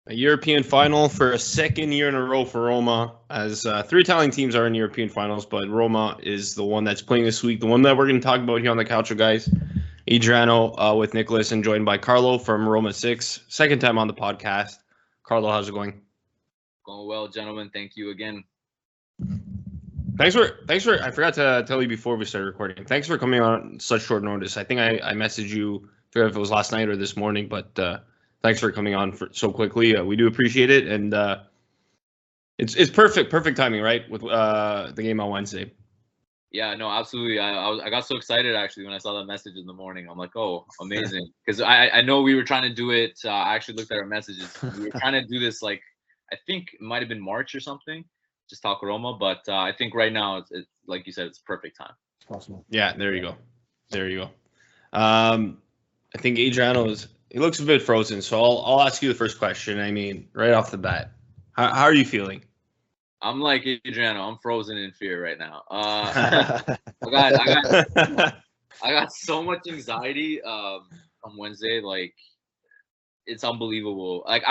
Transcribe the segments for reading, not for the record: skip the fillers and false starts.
A European final for a second year in a row for Roma, as three Italian teams are in European finals, but Roma is the one that's playing this week, the one that we're going to talk about here on the Calcio Guys. Adriano with Nicholas and joined by Karlo from Roma 6. Second time on the podcast. Karlo, how's it going? Going well, gentlemen. Thank you again. Thanks for. I forgot to tell you before we started recording. Thanks for coming on such short notice. I think I messaged you. I forget if it was last night or this morning, but thanks for coming on so quickly. We do appreciate it, and it's perfect timing, right, with the game on Wednesday. Yeah, no, absolutely. I got so excited actually when I saw that message in the morning. I'm like, oh, amazing, because I know we were trying to do it. I actually looked at our messages. We were trying to do this like I think it might have been March or something. Just talk Roma, but I think right now it's like you said, it's perfect time. It's possible. Yeah, there you go. I think Adriano he looks a bit frozen, so I'll ask you the first question. I mean, right off the bat, how are you feeling? I'm like Adriano. I'm frozen in fear right now. I got so much anxiety on Wednesday. Like, it's unbelievable. Like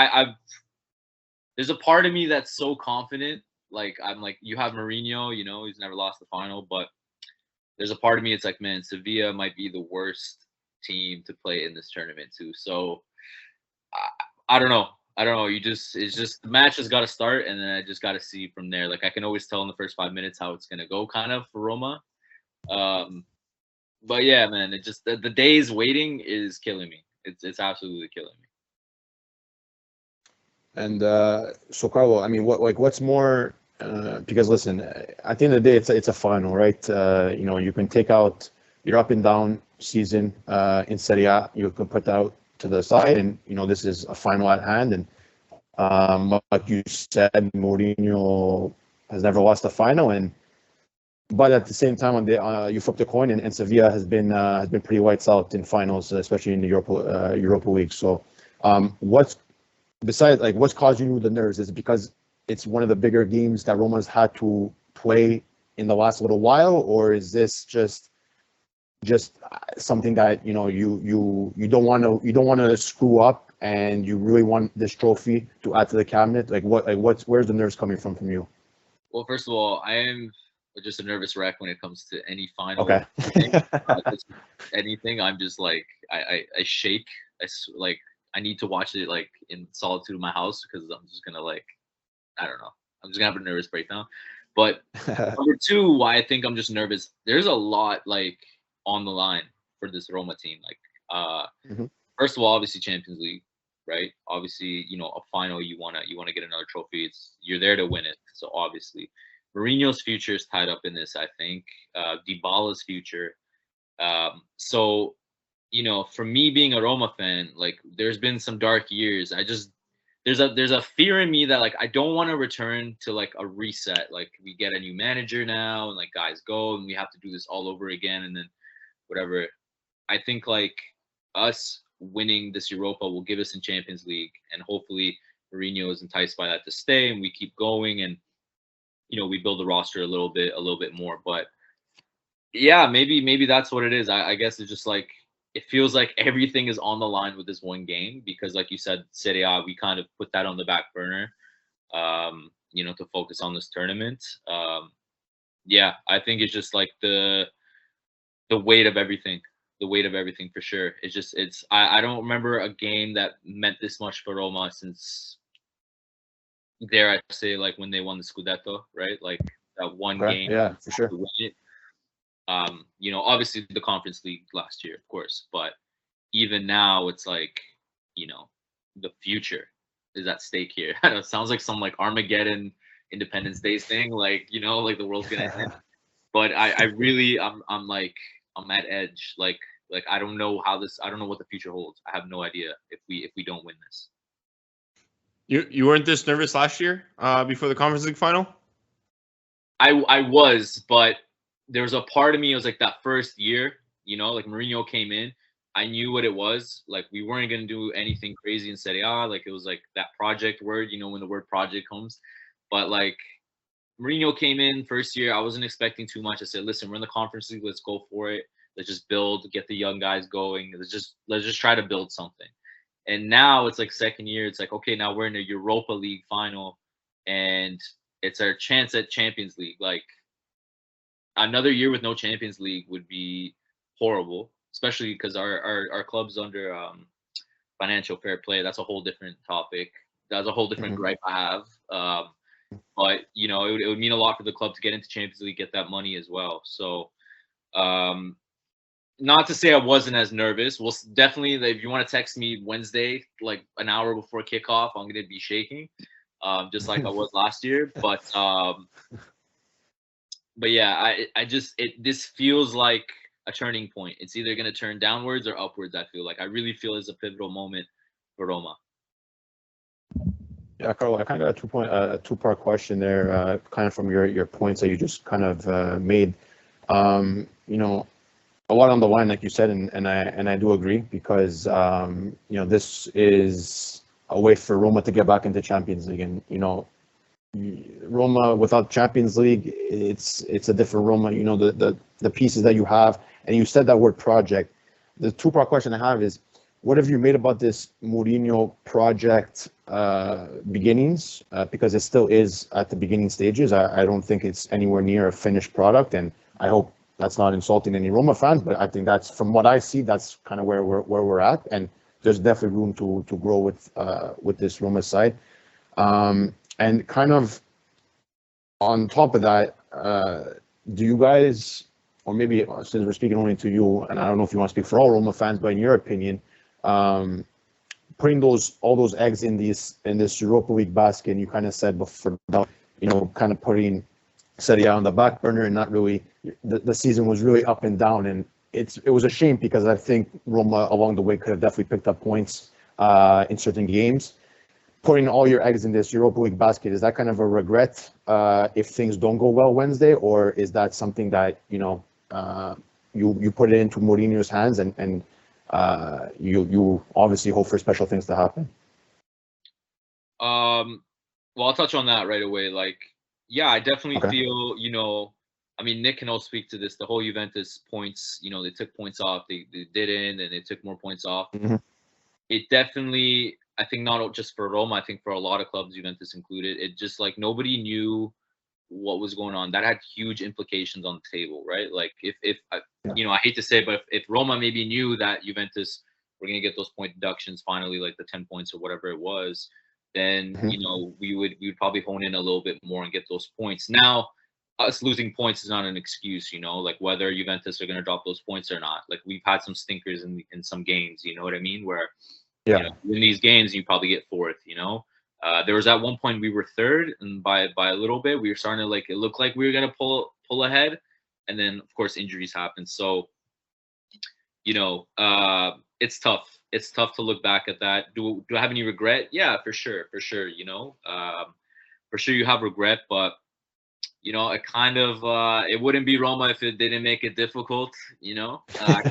there's a part of me that's so confident. Like, I'm like, you have Mourinho, he's never lost the final, but there's a part of me, it's like, man, Sevilla might be the worst team to play in this tournament too. So I don't know. It's just the match has got to start, and then I just got to see from there. Like, I can always tell in the first 5 minutes how it's gonna go, kind of, for Roma. But yeah, man, it just the days waiting is killing me. It's absolutely killing me. And so, Carlo, I mean, what's more? Because listen, at the end of the day, it's a final, right? You can take out your up and down season in Serie A. You can put that out to the side, and this is a final at hand. And like you said, Mourinho has never lost a final, but at the same time, you flip the coin, and Sevilla has been pretty lights out in finals, especially in the Europa League. So, what's causing you the nerves? Is it because it's one of the bigger games that Roma's had to play in the last little while, or is this just something that you don't want to screw up, and you really want this trophy to add to the cabinet? Where's the nerves coming from you? Well, first of all, I am just a nervous wreck when it comes to any final. Okay. Anything, I'm just like I shake. I need to watch it like in solitude in my house, because I'm just gonna I don't know. I'm just gonna have a nervous breakdown. But number two, why I think I'm just nervous, there's a lot on the line for this Roma team. First of all, obviously Champions League, right? Obviously, a final, you wanna get another trophy. You're there to win it. So obviously, Mourinho's future is tied up in this. I think Dybala's future. So, for me being a Roma fan, there's been some dark years. There's a fear in me that I don't want to return to a reset. We get a new manager now, and guys go, and we have to do this all over again, and then whatever. I think us winning this Europa will give us in Champions League, and hopefully Mourinho is enticed by that to stay, and we keep going, and we build the roster a little bit more. But yeah, maybe that's what it is. I guess it's just it feels like everything is on the line with this one game, because like you said, Serie A, we kind of put that on the back burner, to focus on this tournament. Yeah, I think it's just the weight of everything. The weight of everything, for sure. I don't remember a game that meant this much for Roma since, dare I say, when they won the Scudetto, right? That one game. Yeah, for sure. Obviously the Conference League last year, of course, but even now it's the future is at stake here. I know it sounds like some Armageddon Independence Day thing, the world's gonna end. But I really I'm at edge. I don't know what the future holds. I have no idea if we don't win this. You weren't this nervous last year before the Conference League final? I was, but there was a part of me, it was that first year, Mourinho came in, I knew what it was. We weren't going to do anything crazy in Serie A. It was that project word, when the word project comes. But Mourinho came in first year, I wasn't expecting too much. I said, listen, we're in the Conference League, let's go for it. Let's just build, get the young guys going. Let's just try to build something. And now it's like second year. It's like, okay, now we're in a Europa League final, and it's our chance at Champions League. Like another year with no Champions League would be horrible, especially because our club's under financial fair play. That's a whole different topic. That's a whole different gripe I have. But you know, it would mean a lot for the club to get into Champions League, get that money as well. So, not to say I wasn't as nervous. Well, definitely, if you want to text me Wednesday, like an hour before kickoff, I'm gonna be shaking, just like I was last year. But yeah, this feels like a turning point. It's either gonna turn downwards or upwards. I feel like I really feel it's a pivotal moment for Roma. Yeah, Karlo, I kind of got a two-part question there, kind of from your points that you just kind of made. You know, a lot on the line, like you said, and I do agree because you know, this is a way for Roma to get back into Champions League, and you know, Roma without Champions League, it's a different Roma. You know, the pieces that you have, and you said that word project. The two-part question I have is, what have you made about this Mourinho project beginnings? Because it still is at the beginning stages. I don't think it's anywhere near a finished product, and I hope that's not insulting any Roma fans. But I think that's, from what I see, that's kind of where we're at, and there's definitely room to grow with this Roma side. And kind of on top of that, do you guys, or maybe since we're speaking only to you, and I don't know if you want to speak for all Roma fans, but in your opinion, putting all those eggs in this Europa League basket, and you kind of said before, you know, kind of putting Serie on the back burner, and not really, the season was really up and down, and it was a shame because I think Roma along the way could have definitely picked up points in certain games. Putting all your eggs in this Europa League basket, is that kind of a regret if things don't go well Wednesday, or is that something that, you know, you put it into Mourinho's hands, and you obviously hope for special things to happen? Well, I'll touch on that right away. Like, yeah, I definitely feel, you know, I mean, Nick can also speak to this. The whole Juventus points, you know, they took points off, they didn't, and they took more points off. It definitely, I think not just for Roma, I think for a lot of clubs, Juventus included, it just like nobody knew what was going on. That had huge implications on the table, right? Like if you know, I hate to say it, but if Roma maybe knew that Juventus were going to get those point deductions finally, like the 10 points or whatever it was, then you know, we would probably hone in a little bit more and get those points. Now, us losing points is not an excuse, you know, like whether Juventus are going to drop those points or not. Like we've had some stinkers in some games, you know what I mean, where you know, in these games you probably get fourth, you know. There was at one point we were third, and by a little bit we were starting to, like, it looked like we were gonna pull ahead, and then of course injuries happened. So, you know, it's tough. It's tough to look back at that. Do I have any regret? Yeah, for sure. You know, for sure you have regret, but you know, it kind of it wouldn't be Roma if it didn't make it difficult. You know,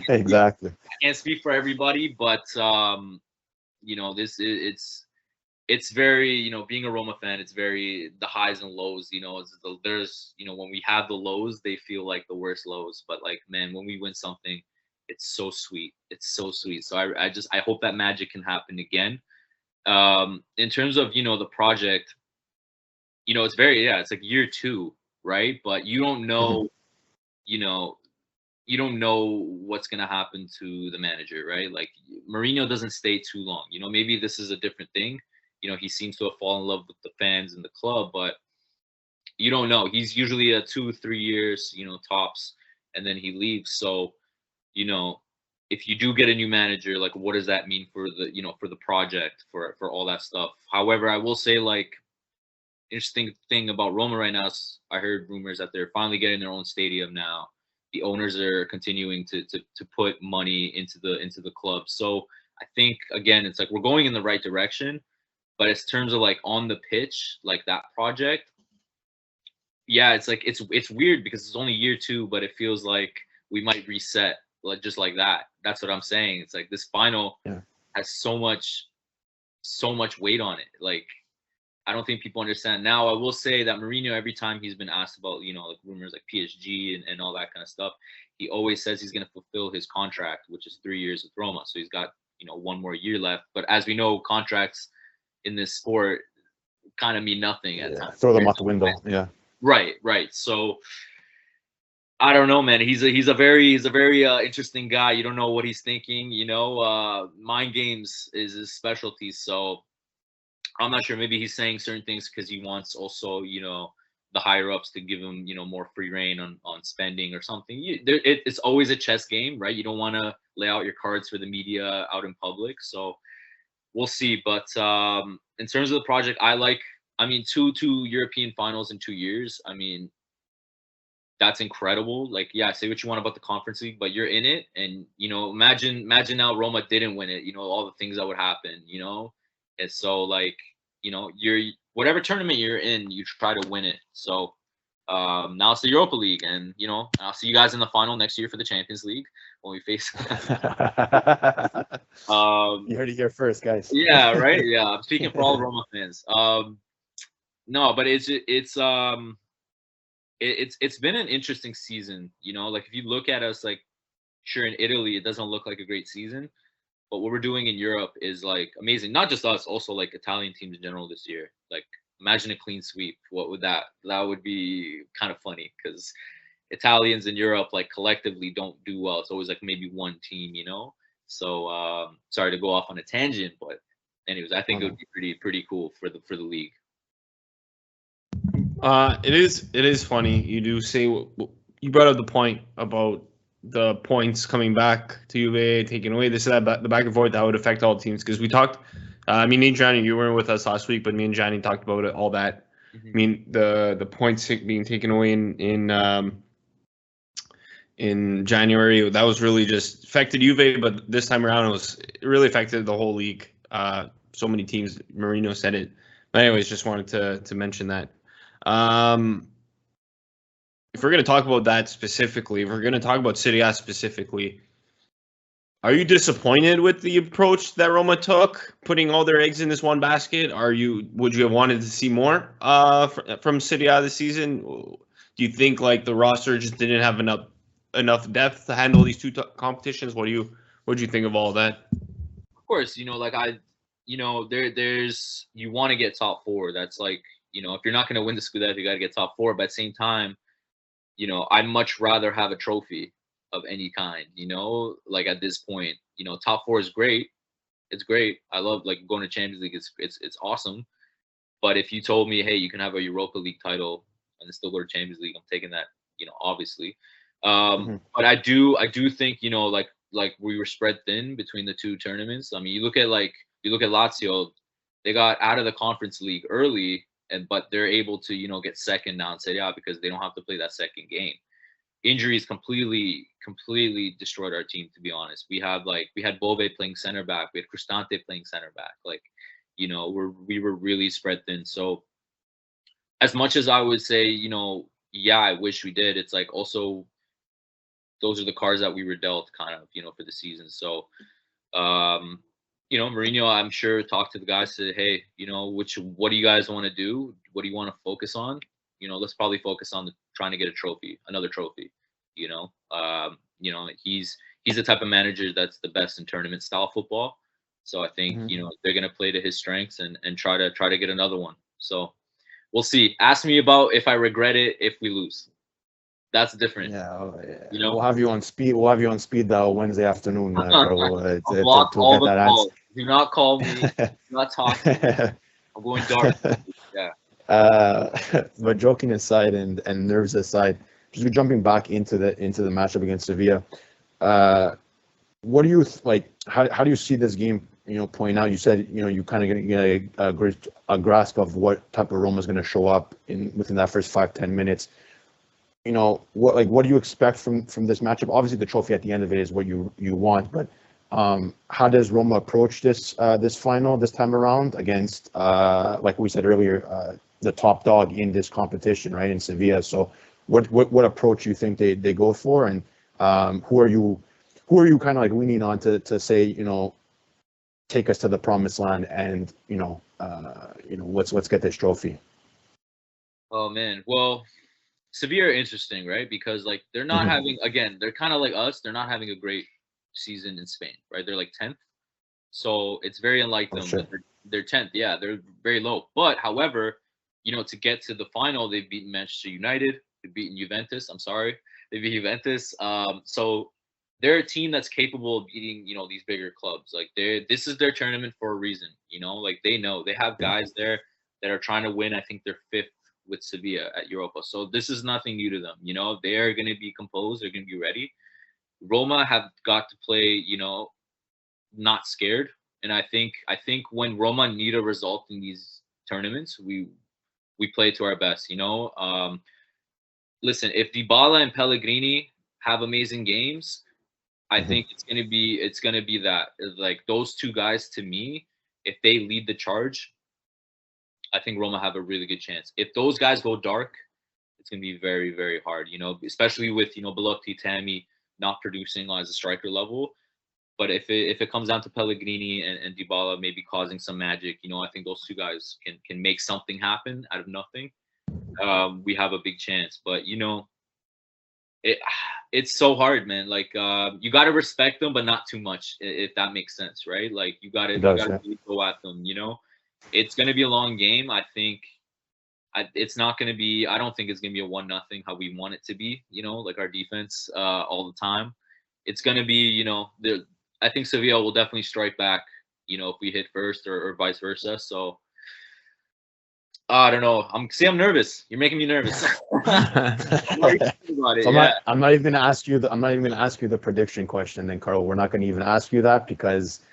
Exactly. I can't speak for everybody, but you know, it's very, you know, being a Roma fan, it's very the highs and lows, you know, there's, you know, when we have the lows, they feel like the worst lows, but like, man, when we win something, it's so sweet. It's so sweet. So I hope that magic can happen again. In terms of, you know, the project, you know, it's very, yeah, it's like year 2, right? But you don't know, you know, you don't know what's going to happen to the manager, right? Like Mourinho doesn't stay too long. You know, maybe this is a different thing. You know, he seems to have fallen in love with the fans and the club, but you don't know. He's usually a 2-3 years, you know, tops, and then he leaves. So, you know, if you do get a new manager, like what does that mean for the, you know, for the project, for all that stuff? However, I will say, like, interesting thing about Roma right now is I heard rumors that they're finally getting their own stadium now. The owners are continuing to put money into the club. So I think, again, it's like we're going in the right direction, but in terms of like on the pitch, like that project, yeah, it's like it's weird because it's only year 2, but it feels like we might reset like just like that. That's what I'm saying. It's like this final has so much weight on it. Like, I don't think people understand. Now, I will say that Mourinho, every time he's been asked about, you know, like rumors like PSG and all that kind of stuff, he always says he's going to fulfill his contract, which is 3 years with Roma. So he's got one more year left. But as we know, contracts in this sport kind of mean nothing at times. Throw them out the window. Yeah. Right. So I don't know, man. He's a very interesting guy. You don't know what he's thinking. Mind games is his specialty. So I'm not sure. Maybe he's saying certain things because he wants also, the higher ups to give him, more free reign on spending or something. It's always a chess game, right? You don't want to lay out your cards for the media out in public. So we'll see. But in terms of the project, two European finals in 2 years. I mean, that's incredible. Like, yeah, say what you want about the Conference League, but you're in it. And, imagine now Roma didn't win it, all the things that would happen, And so, like, you're whatever tournament you're in, you try to win it. So now it's the Europa League, and I'll see you guys in the final next year for the Champions League when we face. You heard it here first, guys. Yeah, right. Yeah, I'm speaking for all Roma fans. No, but it's been an interesting season. Like if you look at us, like sure in Italy it doesn't look like a great season. But what we're doing in Europe is like amazing. Not just us, also like Italian teams in general this year. Like imagine a clean sweep. What would that would be kind of funny because Italians in Europe like collectively don't do well. It's always like maybe one team, So sorry to go off on a tangent, but anyways, I think it would be pretty cool for the league. It is funny. You do say you brought up the point about the points coming back to Juve, taking away this and that, the back and forth that would affect all teams. Because we talked, me and Johnny, you weren't with us last week, but me and Johnny talked about it, all that. Mm-hmm. I mean, the points being taken away in January, that was really just affected Juve, but this time around it really affected the whole league. So many teams, Mourinho said it. But anyways, just wanted to mention that. If we're going to talk about that specifically, if we're going to talk about Serie A specifically, are you disappointed with the approach that Roma took, putting all their eggs in this one basket? Would you have wanted to see more from Serie A this season? Do you think like the roster just didn't have enough depth to handle these two competitions? What do you think of all that? Of course, there's you want to get top four. That's like, if you're not going to win the Scudetto, you got to get top four. But at the same time, I'd much rather have a trophy of any kind, like at this point, top four is great. It's great. I love like going to Champions League. It's awesome. But if you told me, hey, you can have a Europa League title and then still go to Champions League, I'm taking that, obviously. But I do think, like we were spread thin between the two tournaments. I mean, you look at Lazio, they got out of the Conference League early, but they're able to, get second now in Serie A because they don't have to play that second game. Injuries completely destroyed our team, to be honest. We had Bove playing center back, we had Cristante playing center back. Like, we were really spread thin. So as much as I would say, yeah, I wish we did, it's like also those are the cards that we were dealt kind of, for the season. So Mourinho, I'm sure, talked to the guys, said, hey, what do you guys want to do? What do you want to focus on? Let's probably focus on trying to get another trophy. He's the type of manager that's the best in tournament style football. So I think, they're going to play to his strengths and try to get another one. So we'll see. Ask me about if I regret it if we lose. That's different. Yeah, we'll have you on speed. We'll have you on speed dial Wednesday afternoon, Karlo, block all the calls. Do not call me. Do not talk to me. I'm going dark. Yeah. But joking aside and nerves aside, just jumping back into the matchup against Sevilla. What do you like? How do you see this game? Playing out. You said you kind of get a grasp of what type of Roma is going to show up within that first 5-10 minutes. What do you expect from this matchup? Obviously, the trophy at the end of it is what you want, but how does Roma approach this final this time around against, like we said earlier, the top dog in this competition, right, in Sevilla? So, what approach you think they go for, and who are you kind of like leaning on to say, take us to the promised land, and let's get this trophy? Oh man, well, Sevilla are interesting, right? Because like they're not having, again, they're kind of like us. They're not having a great season in Spain, right? They're like 10th. So it's very unlike them. Sure. They're 10th. Yeah, they're very low. But however, to get to the final, they've beaten Manchester United. They've beaten Juventus. I'm sorry, they beat Juventus. So they're a team that's capable of beating these bigger clubs. Like this is their tournament for a reason. Like they know they have guys there that are trying to win. I think they're 5th with Sevilla at Europa. So this is nothing new to them. They are going to be composed. They're going to be ready. Roma have got to play, not scared. And I think when Roma need a result in these tournaments, we play to our best. Listen, if Dybala and Pellegrini have amazing games, I think it's gonna be that. Like those two guys, to me, if they lead the charge, I think Roma have a really good chance. If those guys go dark, it's going to be very, very hard, especially with, Belotti, Tammy not producing as a striker level. But if it comes down to Pellegrini and Dybala maybe causing some magic, I think those two guys can make something happen out of nothing. We have a big chance. But, it's so hard, man. Like, you got to respect them, but not too much, if that makes sense, right? Like, you got to really go at them, It's going to be a long game. I think it's not going to be – I don't think it's going to be a 1-0 how we want it to be, like our defense all the time. It's going to be, I think Sevilla will definitely strike back, if we hit first or vice versa. So, I don't know. I'm nervous. You're making me nervous. I'm not even going to ask you the prediction question then, Karlo. We're not going to even ask you that because –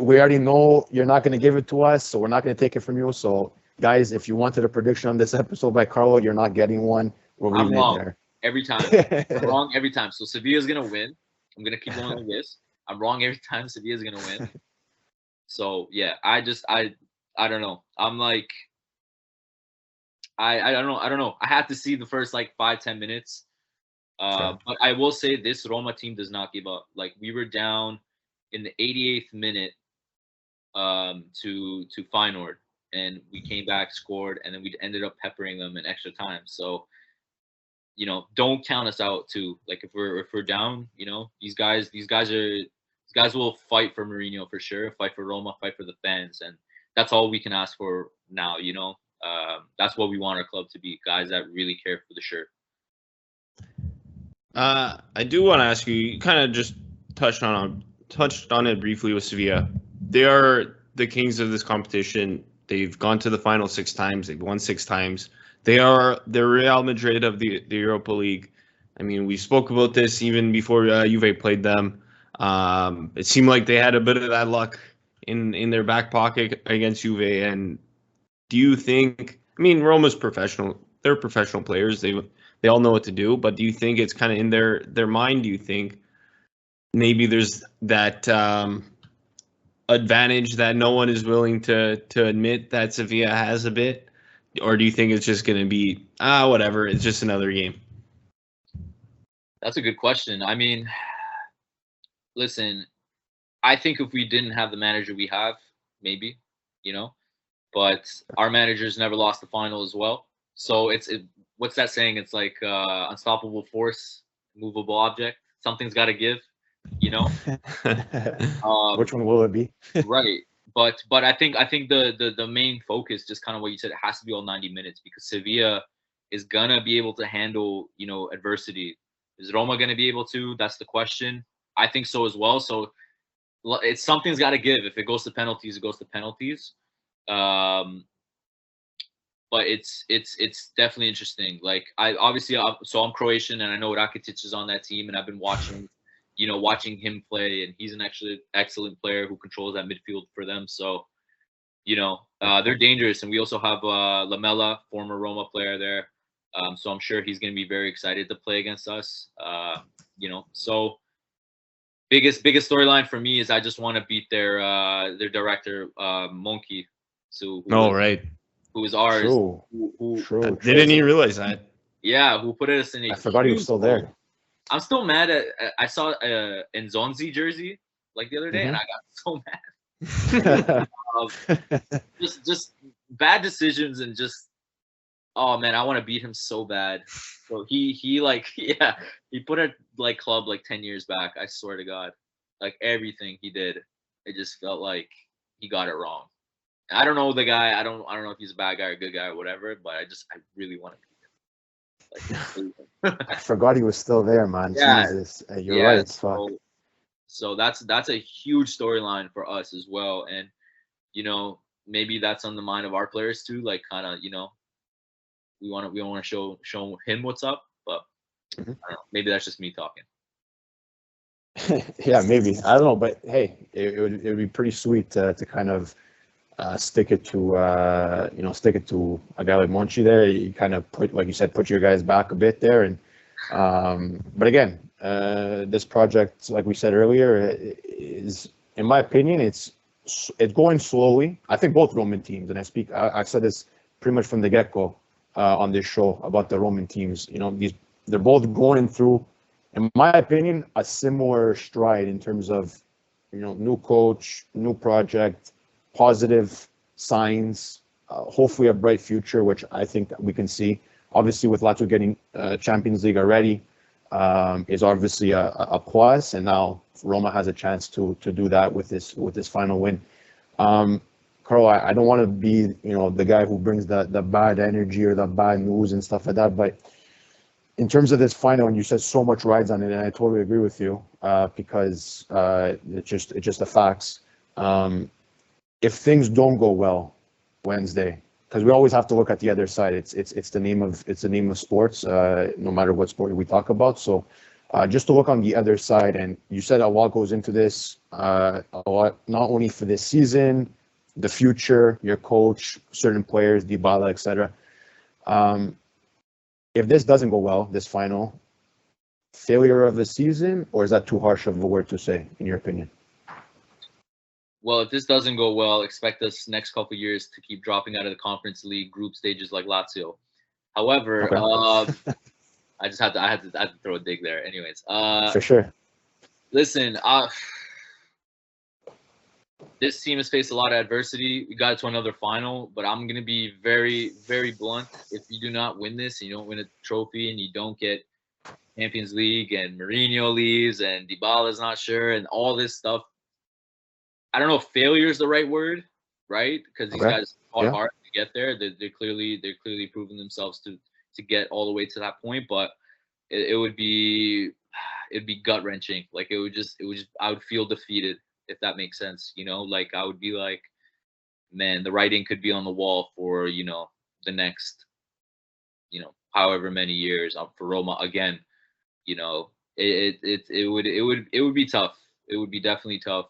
we already know you're not going to give it to us, so we're not going to take it from you. So, guys, if you wanted a prediction on this episode by Karlo, you're not getting one. We're I'm wrong there. every time. I'm wrong every time. So Sevilla's going to win. I'm going to keep going with this. I'm wrong every time. Sevilla's going to win. So yeah, I don't know. I'm like, I don't know. I have to see the first 5-10 minutes. Sure. But I will say this Roma team does not give up. Like we were down in the 88th minute to Feyenoord, and we came back, scored, and then we ended up peppering them in extra time. So, don't count us out too. Like if we're down, these guys will fight for Mourinho for sure, fight for Roma, fight for the fans, and that's all we can ask for now. That's what we want our club to be, guys that really care for the shirt. I do want to ask you. You kind of just touched on it briefly with Sevilla. They are the kings of this competition. They've gone to the final 6 times. They've won 6 times. They are the Real Madrid of the Europa League. I mean, we spoke about this even before Juve played them. It seemed like they had a bit of that luck in their back pocket against Juve. And do you think? I mean, Roma's professional. They're professional players. They all know what to do. But do you think it's kind of in their mind? Do you think maybe there's that advantage that no one is willing to admit that Sevilla has a bit? Or do you think it's just going to be, whatever, it's just another game? That's a good question. I mean, listen, I think if we didn't have the manager we have, maybe, but our managers never lost the final as well. So what's that saying? It's like unstoppable force, movable object. Something's got to give. Which one will it be? Right, but I think the main focus, just kind of what you said, it has to be all 90 minutes because Sevilla is gonna be able to handle adversity. Is Roma gonna be able to? That's the question. I think so as well. So something's got to give. If it goes to penalties, it goes to penalties. But it's definitely interesting. Like I'm Croatian and I know Rakitic is on that team and I've been watching him play, and he's an excellent player who controls that midfield for them. So, they're dangerous. And we also have Lamela, former Roma player there. So I'm sure he's going to be very excited to play against us. So biggest storyline for me is I just want to beat their director, Monkey. So who is ours? True. True. Didn't even realize that. Yeah, who put us in? I forgot he was still there. I'm still mad at. I saw Nzonzi jersey the other day, and I got so mad. Just bad decisions and just. Oh man, I want to beat him so bad. So he put a club 10 years back. I swear to God, everything he did. it just felt like he got it wrong. I don't know the guy. I don't know if he's a bad guy or a good guy or whatever. But I really want to beat him. Like, I forgot he was still there, man. Yeah, Jesus, you're right. Fuck. So that's a huge storyline for us as well, and you know, maybe that's on the mind of our players too. Like, kind of, you know, we want to show him what's up, but I don't know. Maybe that's just me talking. Yeah, maybe. I don't know, but hey, it would be pretty sweet to kind of stick it to a guy like Monchi there. You kind of put, like you said, put your guys back a bit there, and but again, this project, like we said earlier, is, in my opinion, it's going slowly. I think both Roman teams, and I've said this pretty much from the get-go on this show about the Roman teams. You know, they're both going through, in my opinion, a similar stride in terms of, you know, new coach, new project, positive signs, hopefully a bright future, which I think that we can see. Obviously, with Lazio getting Champions League already, is obviously a plus, and now Roma has a chance to do that with this final win. Karlo, I don't want to be, you know, the guy who brings the bad energy or the bad news and stuff like that, but in terms of this final, and you said so much rides on it, and I totally agree with you, because it's just the facts. If things don't go well Wednesday, because we always have to look at the other side. It's the name of sports, no matter what sport we talk about. So just to look on the other side, and you said a lot goes into this, a lot, not only for this season, the future, your coach, certain players, Dybala, etc. If this doesn't go well, this final, failure of the season, or is that too harsh of a word to say, in your opinion? Well, if this doesn't go well, expect us next couple of years to keep dropping out of the Conference League group stages like Lazio. However, okay. I had to throw a dig there. Anyways, for sure. Listen, this team has faced a lot of adversity. We got to another final, but I'm gonna be very, very blunt. If you do not win this, and you don't win a trophy, and you don't get Champions League, and Mourinho leaves, and Dybala's not sure, and all this stuff, I don't know if failure is the right word, right? Because these guys fought hard to get there. They're clearly proving themselves to get all the way to that point. But it'd be gut wrenching. Like it would just I would feel defeated, if that makes sense. You know, like I would be like, man, the writing could be on the wall for, you know, the next, you know, however many years for Roma again. You know, it would be tough. It would be definitely tough.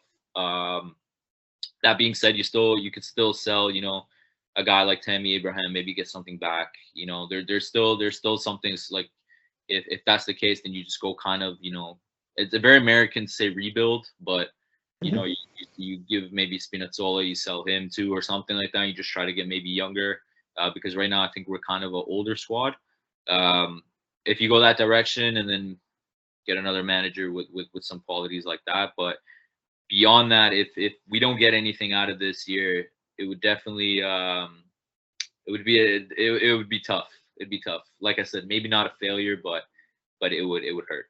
That being said, you could still sell, you know, a guy like Tammy Abraham, maybe get something back. You know, there's still some things, like if that's the case, then you just go kind of, you know, it's a very American to say rebuild, but you know, you give maybe Spinazzola, you sell him too or something like that. You just try to get maybe younger, because right now I think we're kind of an older squad. If you go that direction and then get another manager with some qualities like that, but beyond that, if we don't get anything out of this year, it would definitely it would be tough. It'd be tough. Like I said, maybe not a failure, but it would hurt.